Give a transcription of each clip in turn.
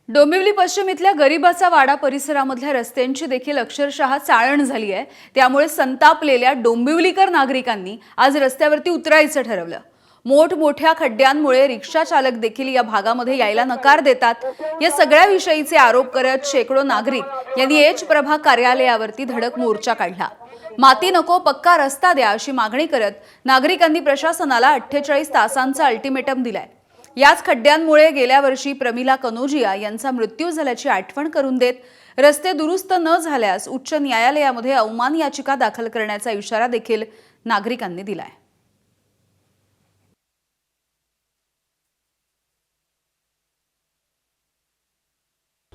डोंबिवली पश्चिम इथल्या गरीबाचा वाडा परिसरामधल्या रस्त्यांची देखील अक्षरशः चाळण झाली आहे। त्यामुळे संतापलेल्या डोंबिवलीकर नागरिकांनी आज रस्त्यावरती उतरायचं ठरवलं। मोठमोठ्या खड्ड्यांमुळे रिक्षा चालक देखील या भागामध्ये यायला नकार देतात। या सगळ्या विषयीचे आरोप करत शेकडो नागरिक यांनी एच प्रभाग कार्यालयावरती धडक मोर्चा काढला। माती नको पक्का रस्ता द्या अशी मागणी करत नागरिकांनी प्रशासनाला 48 तासांचा अल्टिमेटम दिलाय। याच खड्ड्यांमुळे गेल्या वर्षी प्रमिला कनोजिया यांचा मृत्यू झाल्याची आठवण करून देत रस्ते दुरुस्त न झाल्यास उच्च न्यायालयामध्ये अवमान याचिका दाखल करण्याचा इशारा देखील नागरिकांनी दिलाय।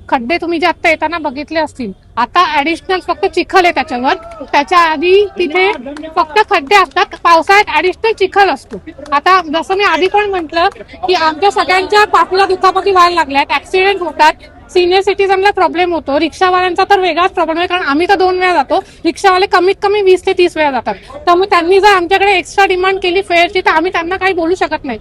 खड्डे तुम्ही जे आता येताना बघितले असतील, आता ऍडिशनल फक्त चिखल आहे त्याच्यावर। त्याच्या आधी तिथे फक्त खड्डे असतात, पावसाळ्यात ऍडिशनल चिखल असतो। आता जसं मी आधी पण म्हटलं की आमच्या सगळ्यांच्या पाठीला दुखापती व्हायला लागल्यात, ऍक्सिडेंट होतात, सिनियर सिटीजनला प्रॉब्लेम होतो, रिक्षावाल्यांचा तर वेगळाच प्रॉब्लेम आहे, कारण आम्ही तर 2 वेळा जातो, रिक्षावाले कमीत कमी 20 ते 30 वेळा जातात। त्यामुळे त्यांनी जर आमच्याकडे एक्स्ट्रा डिमांड केली फेअरची तर आम्ही त्यांना काही बोलू शकत नाही।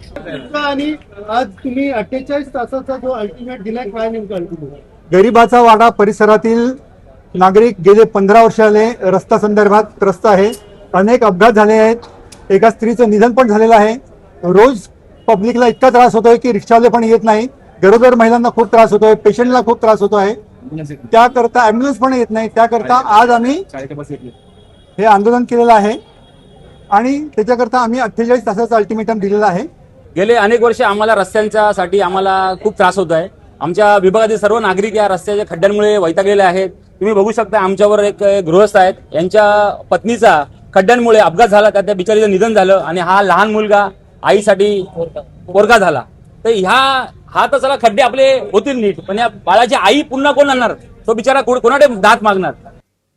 आणि आज तुम्ही 48 तासाचा जो अल्टिमेट दिलाय, काय नेमकं अल्टिमेट? गरीबाचा वाडा परिसरातील नागरिक गेले 15 वर्ष झाले रस्ता संदर्भात त्रस्त आहे। अनेक अपघात झाले आहेत, एका स्त्रीचं निधन पण झालेलं आहे। रोज पब्लिकला इतका त्रास होतोय की रिक्षावाले पण येत नाही, गरोदर महिलांना खूप त्रास होतोय, पेशंटला खूप त्रास होतो आहे, त्याकरता ॲम्ब्युलन्स पण येत नाही। त्याकरता आज आम्ही हे आंदोलन केलेलं आहे आणि त्याच्याकरता आम्ही 48 तासाचा अल्टिमेटम दिलेला आहे। गेले अनेक वर्ष आम्हाला रस्त्यांच्यासाठी आम्हाला खूप त्रास होत आहे। आमच्या विभागातील सर्व नागरिक या रस्त्याच्या खड्ड्यांमुळे वैतागलेले आहेत। तुम्ही बघू शकता आमच्यावर एक गृहस्थ आहेत, यांच्या पत्नीचा खड्ड्यांमुळे अपघात झाला, त्या बिचारीचं निधन झालं आणि हा लहान मुलगा आईसाठी पोरगा झाला। तर हा तर चला खड्डे आपले होतील नीट, पण या बाळाची आई पुन्हा कोण आणणार? तो बिचारा कोणाकडे दात मागणार?